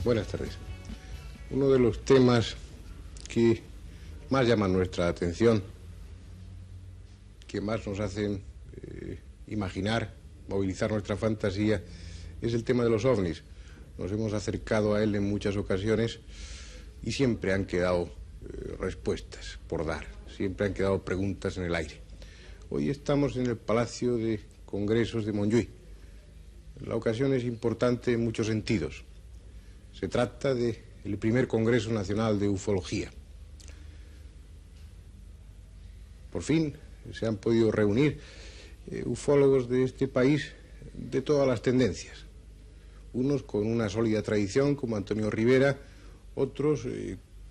Buenas tardes. Uno de los temas que más llaman nuestra atención, que más nos hacen imaginar, movilizar nuestra fantasía, es el tema de los ovnis. Nos hemos acercado a él en muchas ocasiones y siempre han quedado respuestas por dar, siempre han quedado preguntas en el aire. Hoy estamos en el Palacio de Congresos de Montjuïc. La ocasión es importante en muchos sentidos. Se trata del primer Congreso Nacional de Ufología. Por fin se han podido reunir ufólogos de este país de todas las tendencias. Unos con una sólida tradición, como Antonio Rivera, otros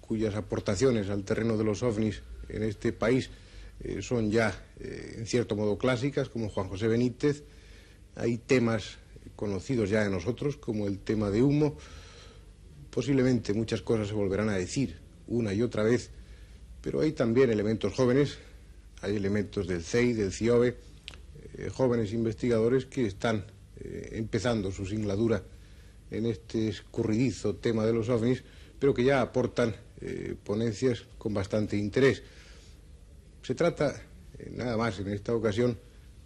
cuyas aportaciones al terreno de los ovnis en este país son ya, en cierto modo, clásicas, como Juan José Benítez. Hay temas conocidos ya de nosotros, como el tema de humo. Posiblemente muchas cosas se volverán a decir una y otra vez, pero hay también elementos jóvenes, hay elementos del CEI, del CIOBE, jóvenes investigadores que están empezando su singladura en este escurridizo tema de los ovnis, pero que ya aportan ponencias con bastante interés. Se trata, nada más en esta ocasión,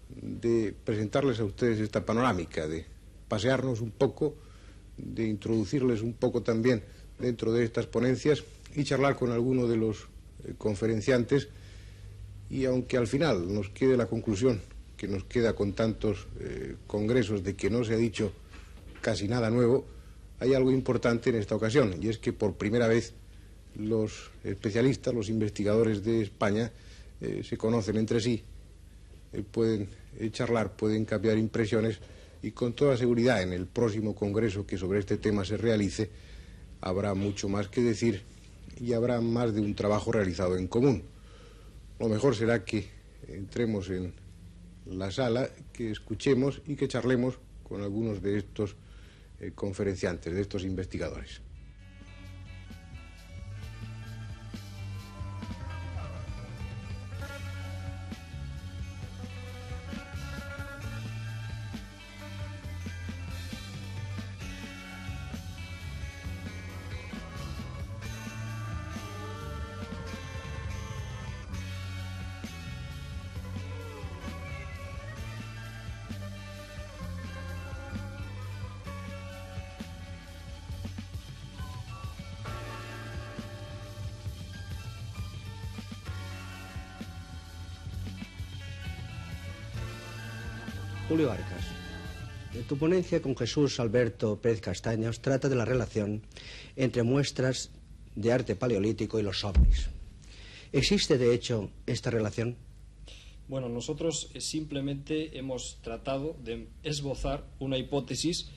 de presentarles a ustedes esta panorámica, de pasearnos un poco, de introducirles un poco también dentro de estas ponencias y charlar con alguno de los conferenciantes. Y aunque al final nos quede la conclusión que nos queda con tantos congresos de que no se ha dicho casi nada nuevo, hay algo importante en esta ocasión, y es que por primera vez los especialistas, los investigadores de España se conocen entre sí, pueden charlar, pueden cambiar impresiones, y con toda seguridad en el próximo congreso que sobre este tema se realice habrá mucho más que decir y habrá más de un trabajo realizado en común. Lo mejor será que entremos en la sala, que escuchemos y que charlemos con algunos de estos conferenciantes, de estos investigadores. Julio Arcas, en tu ponencia con Jesús Alberto Pérez Castaños trata de la relación entre muestras de arte paleolítico y los ovnis. ¿Existe de hecho esta relación? Bueno, nosotros simplemente hemos tratado de esbozar una hipótesis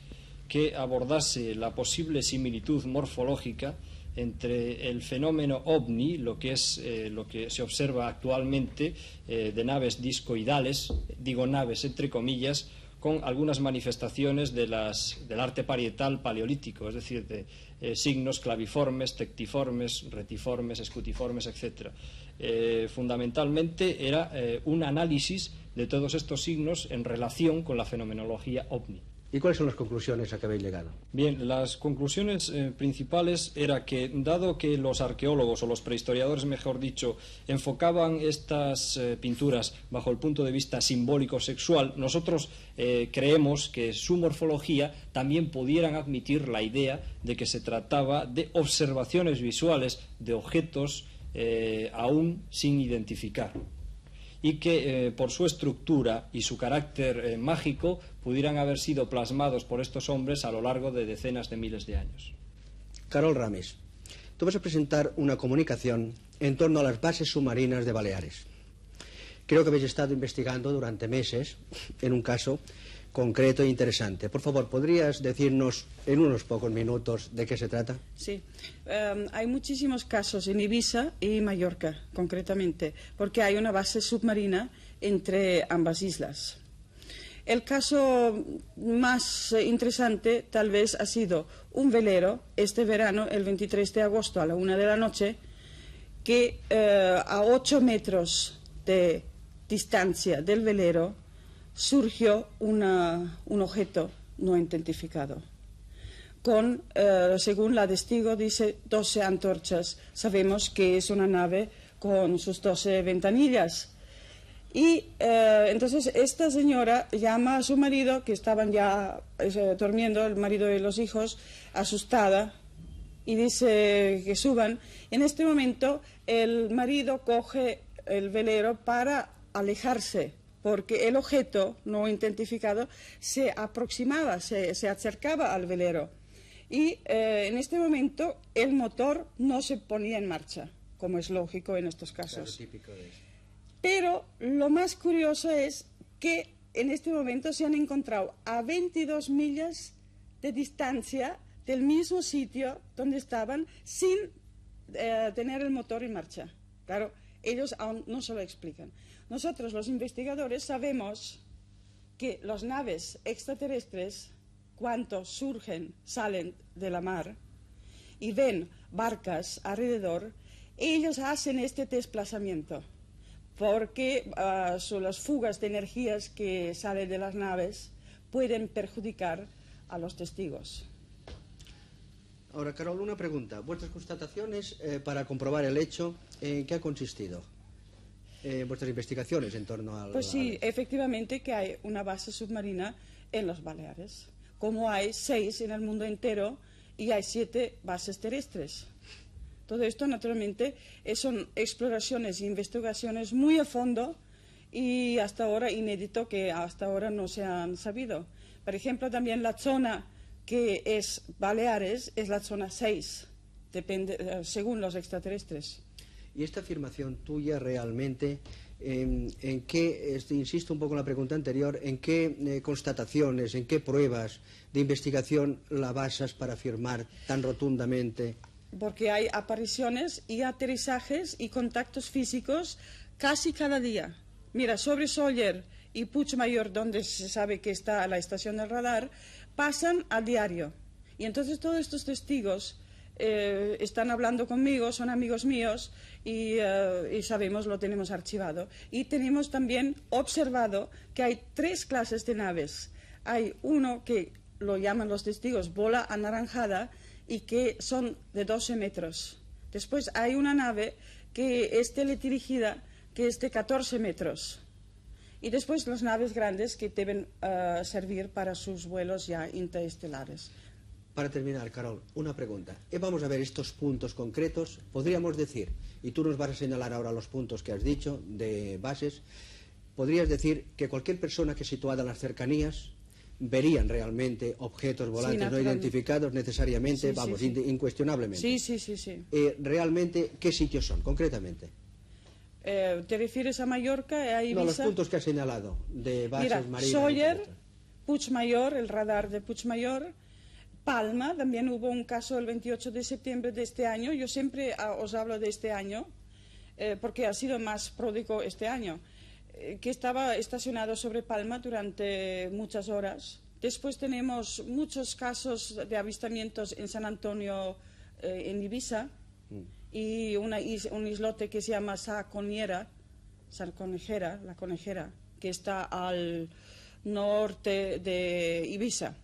que abordase la posible similitud morfológica entre el fenómeno ovni, lo que es lo que se observa actualmente de naves discoidales, digo naves entre comillas, con algunas manifestaciones del arte parietal paleolítico, es decir, de signos claviformes, tectiformes, retiformes, escutiformes, etc. Fundamentalmente era un análisis de todos estos signos en relación con la fenomenología ovni. ¿Y cuáles son las conclusiones a que habéis llegado? Bien, las conclusiones principales era que, dado que los arqueólogos o los prehistoriadores, mejor dicho, enfocaban estas pinturas bajo el punto de vista simbólico-sexual, nosotros creemos que su morfología también pudieran admitir la idea de que se trataba de observaciones visuales de objetos aún sin identificar, y que por su estructura y su carácter mágico pudieran haber sido plasmados por estos hombres a lo largo de decenas de miles de años. Carol Ramis, tú vas a presentar una comunicación en torno a las bases submarinas de Baleares. Creo que habéis estado investigando durante meses en un caso concreto e interesante. Por favor, ¿podrías decirnos en unos pocos minutos de qué se trata? Sí, hay muchísimos casos en Ibiza y Mallorca, concretamente, porque hay una base submarina entre ambas islas. El caso más interesante tal vez ha sido un velero este verano, el 23 de agosto a la 1 de la noche, que a 8 metros de distancia del velero surgió un objeto no identificado. con, según la testigo, dice 12 antorchas. Sabemos que es una nave con sus 12 ventanillas. Y entonces esta señora llama a su marido, que estaban ya durmiendo, el marido y los hijos, asustada, y dice que suban. En este momento el marido coge el velero para alejarse, porque el objeto no identificado se aproximaba, se acercaba al velero. Y en este momento el motor no se ponía en marcha, como es lógico en estos casos. Claro, típico de eso. Pero lo más curioso es que en este momento se han encontrado a 22 millas de distancia del mismo sitio donde estaban sin tener el motor en marcha. Claro, ellos aún no se lo explican. Nosotros, los investigadores, sabemos que las naves extraterrestres, cuando surgen, salen de la mar y ven barcas alrededor, ellos hacen este desplazamiento, porque las fugas de energías que salen de las naves pueden perjudicar a los testigos. Ahora, Carol, una pregunta. Vuestras constataciones para comprobar el hecho, ¿en qué ha consistido? Vuestras investigaciones en torno al... Pues sí, efectivamente que hay una base submarina en los Baleares, como hay 6 en el mundo entero y hay 7 bases terrestres. Todo esto, naturalmente, son exploraciones e investigaciones muy a fondo y hasta ahora inédito, que hasta ahora no se han sabido. Por ejemplo, también la zona que es Baleares es la zona 6, depende, según los extraterrestres. Y esta afirmación tuya realmente, ¿en qué, insisto un poco en la pregunta anterior, en qué constataciones, en qué pruebas de investigación la basas para afirmar tan rotundamente? Porque hay apariciones y aterrizajes y contactos físicos casi cada día. Mira, sobre Sóller y Puigmayor, donde se sabe que está la estación del radar, pasan a diario. Y entonces todos estos testigos están hablando conmigo, son amigos míos y sabemos, lo tenemos archivado. Y tenemos también observado que hay 3 clases de naves. Hay uno que lo llaman los testigos bola anaranjada y que son de 12 metros. Después hay una nave que es teledirigida, que es de 14 metros. Y después las naves grandes que deben servir para sus vuelos ya interestelares. Para terminar, Carol, una pregunta. Vamos a ver estos puntos concretos. Podríamos decir, y tú nos vas a señalar ahora los puntos que has dicho de bases, podrías decir que cualquier persona que situada en las cercanías verían realmente objetos volantes no identificados necesariamente, sí, vamos, sí, sí. incuestionablemente. Sí. Realmente, ¿qué sitios son, concretamente? ¿Te refieres a Mallorca, a Ibiza? No, los puntos que has señalado, de bases marinas. Sóller, Puigmayor, el radar de Puigmayor, Palma, también hubo un caso el 28 de septiembre de este año. Yo siempre os hablo de este año, porque ha sido más pródigo este año, que estaba estacionado sobre Palma durante muchas horas. Después tenemos muchos casos de avistamientos en San Antonio, en Ibiza, y un islote que se llama Sa Conejera, la Conejera, que está al norte de Ibiza.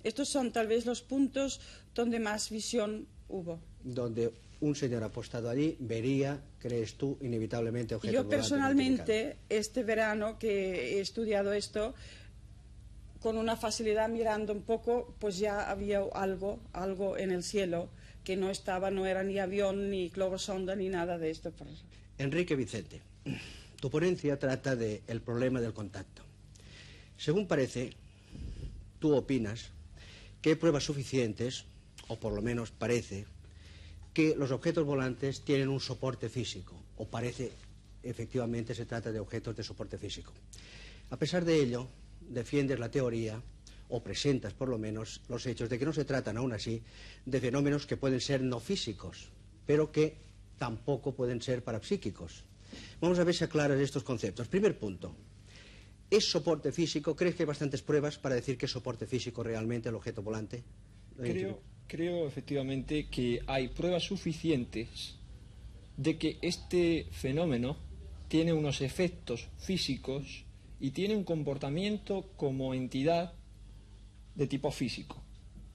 Estos son tal vez los puntos donde más visión hubo. Donde un señor apostado allí vería, crees tú, inevitablemente objetos volantes. Yo personalmente, este verano que he estudiado esto, con una facilidad mirando un poco, pues ya había algo en el cielo que no era ni avión, ni globosonda, ni nada de esto. Enrique Vicente, tu ponencia trata del problema del contacto. Según parece, tú opinas que hay pruebas suficientes, o por lo menos parece, que los objetos volantes tienen un soporte físico, o parece, efectivamente, se trata de objetos de soporte físico. A pesar de ello, defiendes la teoría, o presentas por lo menos los hechos de que no se tratan aún así de fenómenos que pueden ser no físicos, pero que tampoco pueden ser parapsíquicos. Vamos a ver si aclaras estos conceptos. Primer punto, ¿es soporte físico? ¿Crees que hay bastantes pruebas para decir que es soporte físico realmente el objeto volante? Creo efectivamente que hay pruebas suficientes de que este fenómeno tiene unos efectos físicos y tiene un comportamiento como entidad de tipo físico.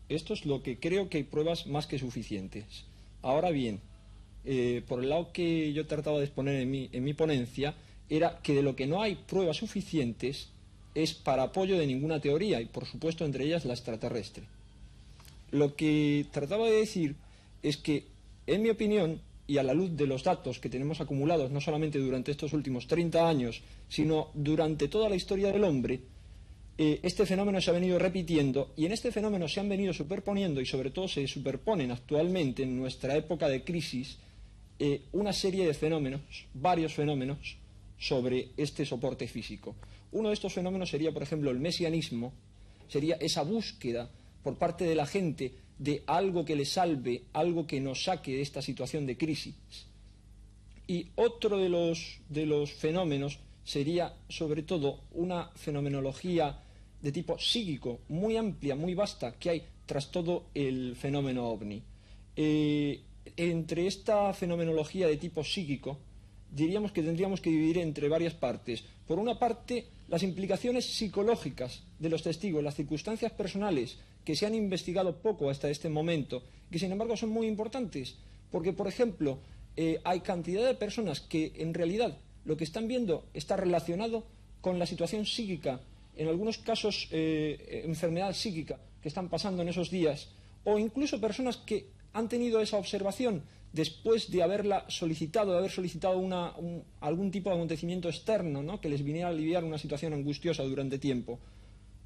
Esto es lo que creo que hay pruebas más que suficientes. Ahora bien, por el lado que yo trataba de exponer en mi ponencia, era que de lo que no hay pruebas suficientes es para apoyo de ninguna teoría, y por supuesto entre ellas la extraterrestre. Lo que trataba de decir es que, en mi opinión, y a la luz de los datos que tenemos acumulados no solamente durante estos últimos 30 años, sino durante toda la historia del hombre, este fenómeno se ha venido repitiendo, y en este fenómeno se han venido superponiendo, y sobre todo se superponen actualmente en nuestra época de crisis, una serie de fenómenos, varios fenómenos, sobre este soporte físico. Uno de estos fenómenos sería, por ejemplo, el mesianismo, sería esa búsqueda por parte de la gente de algo que le salve, algo que nos saque de esta situación de crisis. Y otro de los fenómenos sería, sobre todo, una fenomenología de tipo psíquico, muy amplia, muy vasta, que hay tras todo el fenómeno ovni. Entre esta fenomenología de tipo psíquico, diríamos que tendríamos que dividir entre varias partes. Por una parte, las implicaciones psicológicas de los testigos, las circunstancias personales que se han investigado poco hasta este momento, que sin embargo son muy importantes, porque, por ejemplo, hay cantidad de personas que en realidad lo que están viendo está relacionado con la situación psíquica, en algunos casos enfermedad psíquica que están pasando en esos días, o incluso personas que han tenido esa observación después de haberla solicitado, de haber solicitado algún tipo de acontecimiento externo, ¿no?, que les viniera a aliviar una situación angustiosa durante tiempo.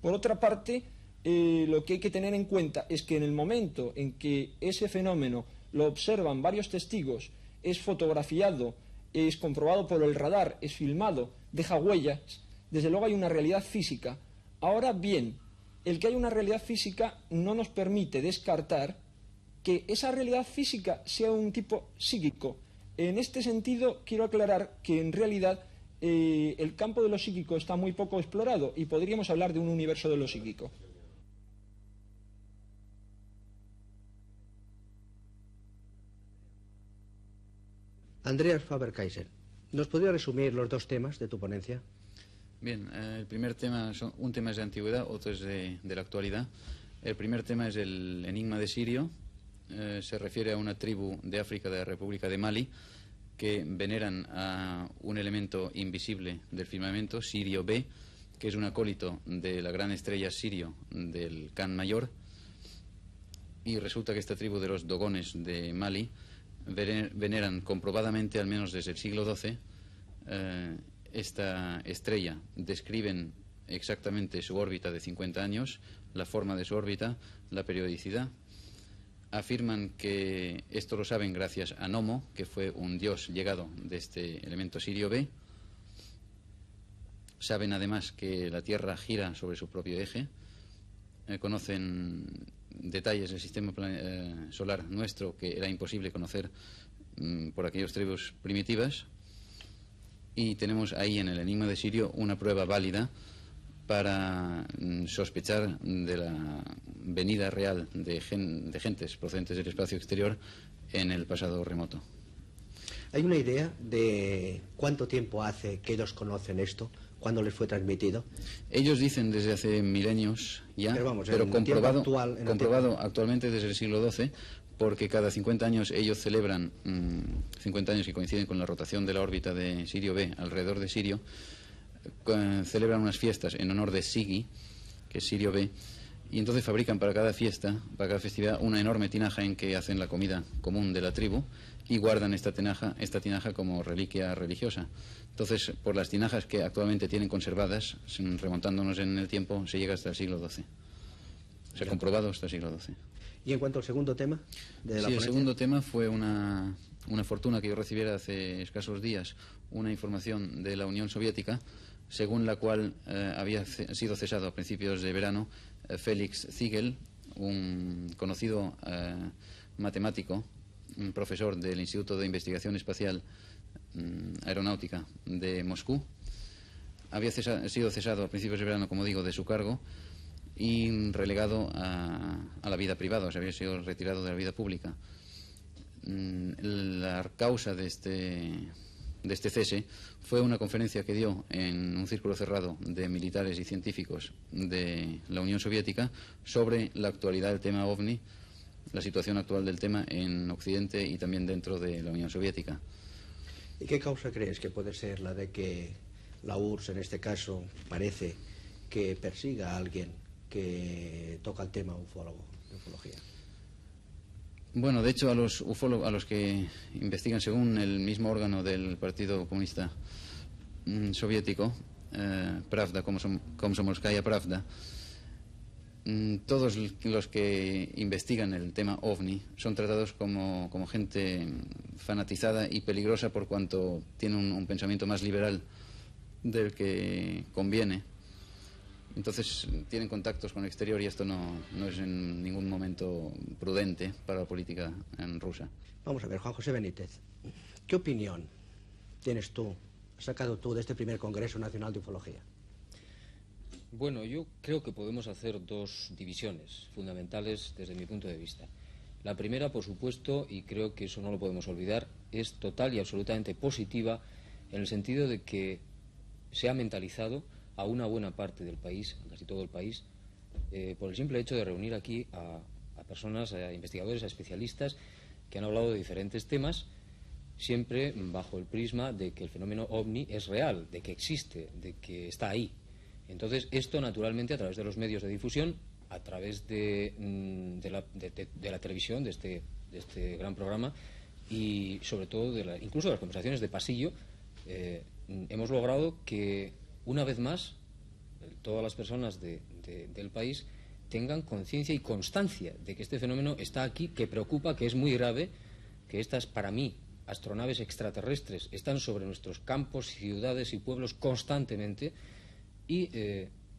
Por otra parte, lo que hay que tener en cuenta es que en el momento en que ese fenómeno lo observan varios testigos, es fotografiado, es comprobado por el radar, es filmado, deja huellas, desde luego hay una realidad física. Ahora bien, el que hay una realidad física no nos permite descartar que esa realidad física sea un tipo psíquico. En este sentido, quiero aclarar que en realidad el campo de lo psíquico está muy poco explorado y podríamos hablar de un universo de lo psíquico. Andreas Faber-Kaiser, ¿nos podría resumir los dos temas de tu ponencia? Bien, el primer tema, un tema es de antigüedad, otro es de la actualidad. El primer tema es el enigma de Sirio. Se refiere a una tribu de África, de la República de Mali, que veneran a un elemento invisible del firmamento, Sirio B, que es un acólito de la gran estrella Sirio del Khan Mayor. Y resulta que esta tribu de los Dogones de Mali veneran comprobadamente, al menos desde el siglo XII, esta estrella. Describen exactamente su órbita de 50 años, la forma de su órbita, la periodicidad. Afirman que esto lo saben gracias a Nomo, que fue un dios llegado de este elemento Sirio B. Saben además que la Tierra gira sobre su propio eje. Conocen detalles del sistema solar nuestro que era imposible conocer por aquellas tribus primitivas. Y tenemos ahí en el enigma de Sirio una prueba válida para sospechar de la venida real de gentes procedentes del espacio exterior en el pasado remoto. ¿Hay una idea de cuánto tiempo hace que ellos conocen esto? ¿Cuándo les fue transmitido? Ellos dicen desde hace milenios ya, pero comprobado actualmente desde el siglo XII, porque cada 50 años ellos celebran 50 años que coinciden con la rotación de la órbita de Sirio B alrededor de Sirio. Celebran unas fiestas en honor de Sigi, que es Sirio B, y entonces fabrican para cada fiesta, para cada festividad, una enorme tinaja en que hacen la comida común de la tribu y guardan esta tinaja como reliquia religiosa. Entonces, por las tinajas que actualmente tienen conservadas, remontándonos en el tiempo, se llega hasta el siglo XII. Se ha comprobado hasta el siglo XII. ¿Y en cuanto al segundo tema de la ponencia? El segundo tema fue una fortuna que yo recibiera hace escasos días, una información de la Unión Soviética, según la cual había sido cesado a principios de verano Félix Ziegel, un conocido matemático, un profesor del Instituto de Investigación Espacial Aeronáutica de Moscú. Había sido cesado a principios de verano, como digo, de su cargo y relegado a la vida privada, o sea, había sido retirado de la vida pública. La causa de este cese fue una conferencia que dio en un círculo cerrado de militares y científicos de la Unión Soviética sobre la actualidad del tema OVNI, la situación actual del tema en Occidente y también dentro de la Unión Soviética. ¿Y qué causa crees que puede ser la de que la URSS, en este caso, parece que persiga a alguien que toca el tema ufólogo, de ufología? Bueno, de hecho, a los ufólogos, a los que investigan según el mismo órgano del Partido Comunista Soviético, Pravda, Komsomolskaya Pravda, todos los que investigan el tema OVNI son tratados como gente fanatizada y peligrosa por cuanto tienen un pensamiento más liberal del que conviene. Entonces tienen contactos con el exterior y esto no es en ningún momento prudente para la política rusa. Vamos a ver, Juan José Benítez, ¿qué opinión tienes tú, has sacado tú de este primer Congreso Nacional de Ufología? Bueno, yo creo que podemos hacer dos divisiones fundamentales desde mi punto de vista. La primera, por supuesto, y creo que eso no lo podemos olvidar, es total y absolutamente positiva en el sentido de que se ha mentalizado a una buena parte del país, casi todo el país, por el simple hecho de reunir aquí a personas, a investigadores, a especialistas que han hablado de diferentes temas, siempre bajo el prisma de que el fenómeno OVNI es real, de que existe, de que está ahí. Entonces, esto naturalmente a través de los medios de difusión, a través de la televisión, de este gran programa, y sobre todo incluso de las conversaciones de pasillo, hemos logrado que una vez más todas las personas del país tengan conciencia y constancia de que este fenómeno está aquí, que preocupa, que es muy grave, que estas, para mí, astronaves extraterrestres están sobre nuestros campos, ciudades y pueblos constantemente. Y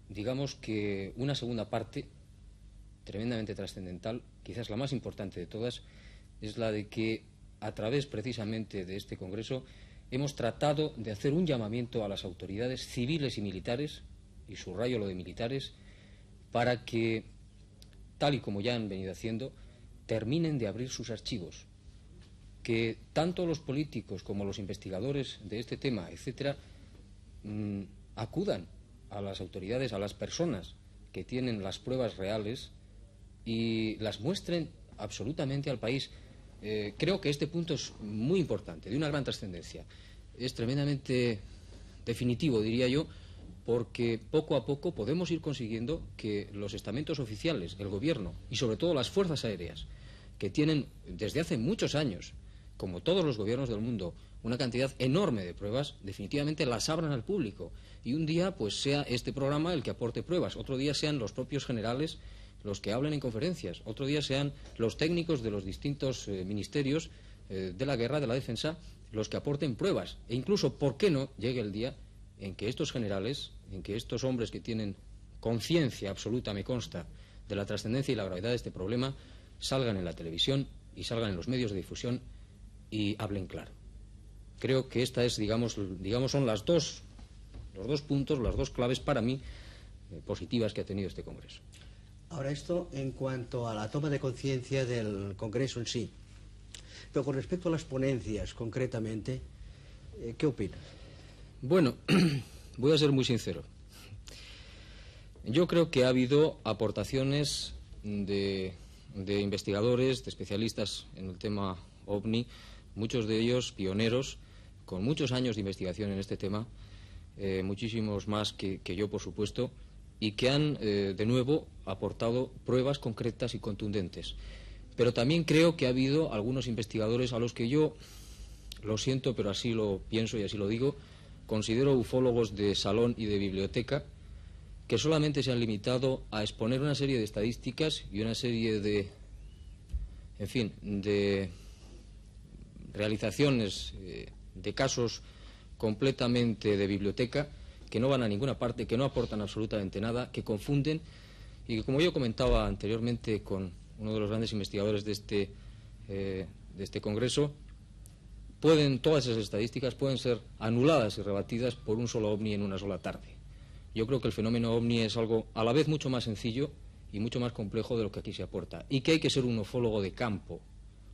digamos que una segunda parte tremendamente trascendental, quizás la más importante de todas, es la de que a través precisamente de este Congreso hemos tratado de hacer un llamamiento a las autoridades civiles y militares, y subrayo lo de militares, para que, tal y como ya han venido haciendo, terminen de abrir sus archivos, que tanto los políticos como los investigadores de este tema, etcétera, acudan a las autoridades, a las personas que tienen las pruebas reales y las muestren absolutamente al país. Creo que este punto es muy importante, de una gran trascendencia. Es tremendamente definitivo, diría yo, porque poco a poco podemos ir consiguiendo que los estamentos oficiales, el gobierno y sobre todo las fuerzas aéreas, que tienen desde hace muchos años, como todos los gobiernos del mundo, una cantidad enorme de pruebas, definitivamente las abran al público. Y un día pues sea este programa el que aporte pruebas, otro día sean los propios generales los que hablen en conferencias, otro día sean los técnicos de los distintos ministerios de la guerra, de la defensa, los que aporten pruebas. E incluso, ¿por qué no llegue el día en que estos generales, en que estos hombres que tienen conciencia absoluta, me consta, de la trascendencia y la gravedad de este problema, salgan en la televisión y salgan en los medios de difusión y hablen claro? Creo que esta es, digamos son los dos puntos, las dos claves para mí positivas que ha tenido este Congreso. Ahora, esto en cuanto a la toma de conciencia del Congreso en sí. Pero con respecto a las ponencias, concretamente, ¿qué opinas? Bueno, voy a ser muy sincero. Yo creo que ha habido aportaciones de investigadores, de especialistas en el tema OVNI, muchos de ellos pioneros, con muchos años de investigación en este tema, muchísimos más que yo, por supuesto, y que han, de nuevo, aportado pruebas concretas y contundentes. Pero también creo que ha habido algunos investigadores a los que yo, lo siento, pero así lo pienso y así lo digo, considero ufólogos de salón y de biblioteca, que solamente se han limitado a exponer una serie de estadísticas y una serie de, en fin, de realizaciones de casos completamente de biblioteca, que no van a ninguna parte, que no aportan absolutamente nada, que confunden y que, como yo comentaba anteriormente con uno de los grandes investigadores de este Congreso, todas esas estadísticas pueden ser anuladas y rebatidas por un solo ovni en una sola tarde. Yo creo que el fenómeno ovni es algo a la vez mucho más sencillo y mucho más complejo de lo que aquí se aporta, y que hay que ser un ufólogo de campo,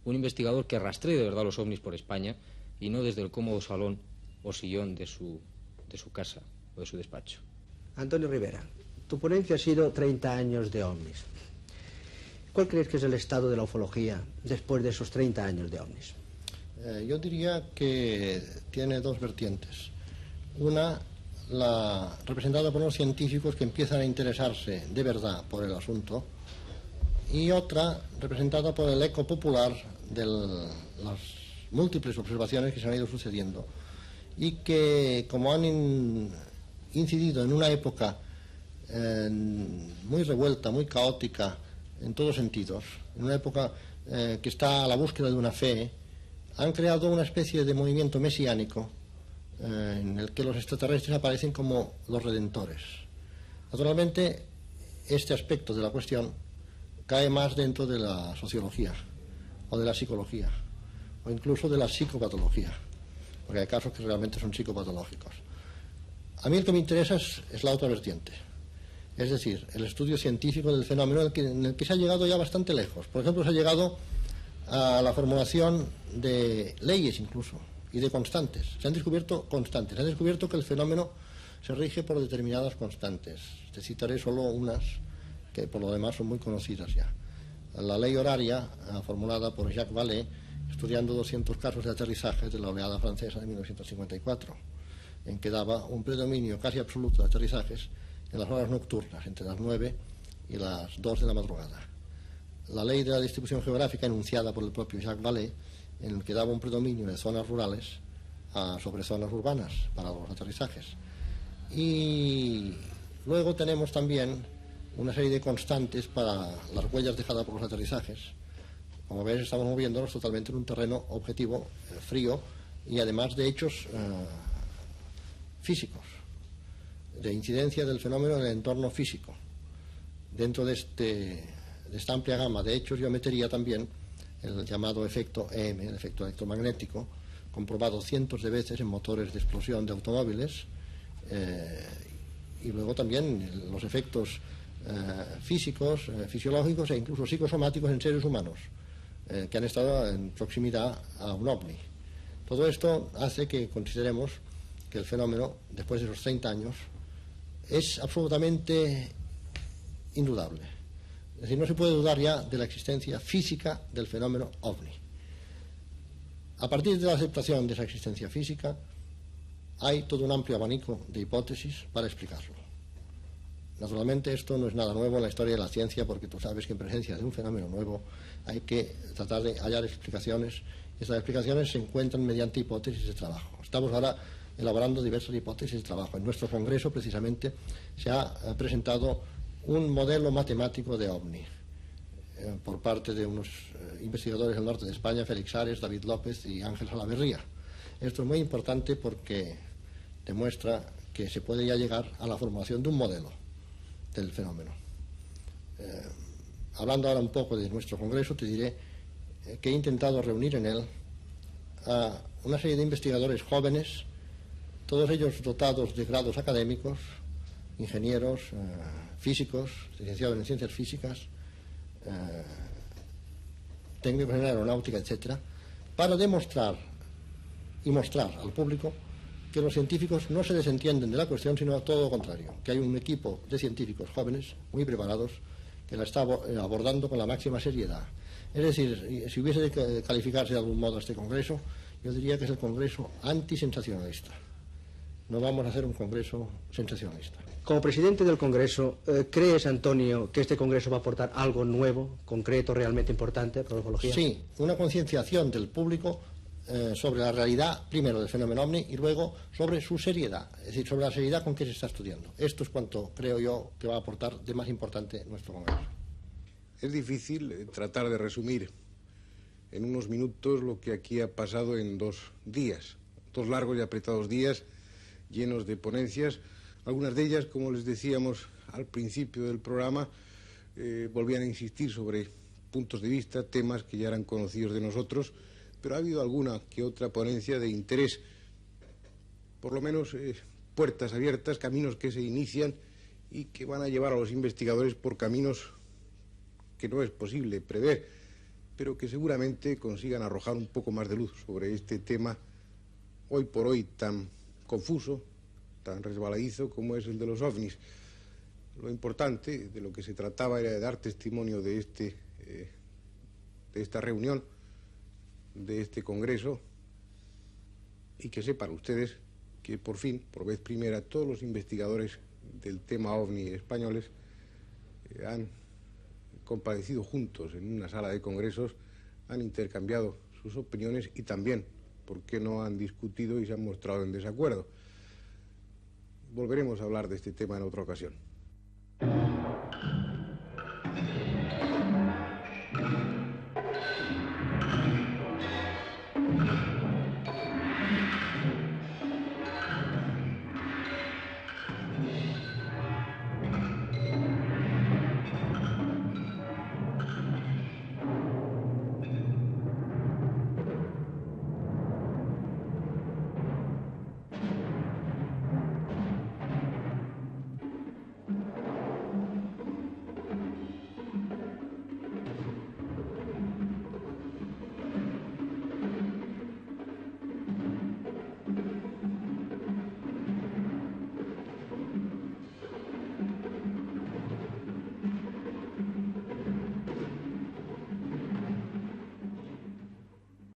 un investigador que rastree de verdad los ovnis por España y no desde el cómodo salón o sillón de su casa o de su despacho. Antonio Rivera, tu ponencia ha sido 30 años de ovnis. ¿Cuál crees que es el estado de la ufología después de esos 30 años de ovnis? Yo diría que tiene dos vertientes. Una, la representada por los científicos que empiezan a interesarse de verdad por el asunto, y otra representada por el eco popular de las múltiples observaciones que se han ido sucediendo y que, como han incidido en una época muy revuelta, muy caótica en todos sentidos, en una época que está a la búsqueda de una fe, han creado una especie de movimiento mesiánico en el que los extraterrestres aparecen como los redentores. Naturalmente, este aspecto de la cuestión cae más dentro de la sociología o de la psicología o incluso de la psicopatología, porque hay casos que realmente son psicopatológicos. A mí el que me interesa es la otra vertiente, es decir, el estudio científico del fenómeno en el que se ha llegado ya bastante lejos. Por ejemplo, se ha llegado a la formulación de leyes incluso y de constantes. Se han descubierto constantes, se ha descubierto que el fenómeno se rige por determinadas constantes. Te citaré solo unas que por lo demás son muy conocidas ya. La ley horaria, formulada por Jacques Vallée, estudiando 200 casos de aterrizaje de la oleada francesa de 1954, en que daba un predominio casi absoluto de aterrizajes en las horas nocturnas, entre las 9 y las 2 de la madrugada. La ley de la distribución geográfica, enunciada por el propio Jacques Vallée, en el que daba un predominio de zonas rurales sobre zonas urbanas para los aterrizajes. Y luego tenemos también una serie de constantes para las huellas dejadas por los aterrizajes. Como ves, estamos moviéndonos totalmente en un terreno objetivo, frío, y además de hechos físicos, de incidencia del fenómeno en el entorno físico. Dentro de esta amplia gama de hechos, yo metería también el llamado efecto EM, el efecto electromagnético, comprobado cientos de veces en motores de explosión de automóviles, y luego también los efectos físicos, fisiológicos e incluso psicosomáticos en seres humanos que han estado en proximidad a un ovni. Todo esto hace que consideremos que el fenómeno, después de esos 30 años, es absolutamente indudable. Es decir, no se puede dudar ya de la existencia física del fenómeno ovni. A partir de la aceptación de esa existencia física, hay todo un amplio abanico de hipótesis para explicarlo. Naturalmente, esto no es nada nuevo en la historia de la ciencia, porque tú sabes que en presencia de un fenómeno nuevo hay que tratar de hallar explicaciones. Estas explicaciones se encuentran mediante hipótesis de trabajo. Estamos ahora elaborando diversas hipótesis de trabajo. En nuestro congreso, precisamente, se ha presentado un modelo matemático de OVNI por parte de unos investigadores del norte de España, Félix Ares, David López y Ángel Salaverría. Esto es muy importante porque demuestra que se puede ya llegar a la formulación de un modelo del fenómeno. Hablando ahora un poco de nuestro congreso, te diré que he intentado reunir en él a una serie de investigadores jóvenes, todos ellos dotados de grados académicos, ingenieros, físicos, licenciados en ciencias físicas, técnicos en aeronáutica, etcétera, para demostrar y mostrar al público que los científicos no se desentienden de la cuestión, sino todo lo contrario, que hay un equipo de científicos jóvenes, muy preparados, que la está abordando con la máxima seriedad. Es decir, si hubiese de calificarse de algún modo este congreso, yo diría que es el congreso antisensacionalista. No vamos a hacer un congreso sensacionalista. Como presidente del congreso, ¿crees, Antonio, que este congreso va a aportar algo nuevo, concreto, realmente importante para la ufología? Sí, una concienciación del público sobre la realidad, primero, del fenómeno OVNI y luego sobre su seriedad, es decir, sobre la seriedad con que se está estudiando. Esto es cuanto creo yo que va a aportar de más importante nuestro congreso. Es difícil tratar de resumir en unos minutos lo que aquí ha pasado en 2 días, 2 largos y apretados días llenos de ponencias. Algunas de ellas, como les decíamos al principio del programa, volvían a insistir sobre puntos de vista, temas que ya eran conocidos de nosotros, pero ha habido alguna que otra ponencia de interés, por lo menos puertas abiertas, caminos que se inician y que van a llevar a los investigadores por caminos que no es posible prever, pero que seguramente consigan arrojar un poco más de luz sobre este tema hoy por hoy tan confuso, tan resbaladizo como es el de los ovnis. Lo importante, de lo que se trataba, era de dar testimonio de esta reunión, de este congreso, y que sepan ustedes que por fin, por vez primera, todos los investigadores del tema ovni españoles han comparecido juntos en una sala de congresos, han intercambiado sus opiniones y también, ¿por qué no?, han discutido y se han mostrado en desacuerdo. Volveremos a hablar de este tema en otra ocasión.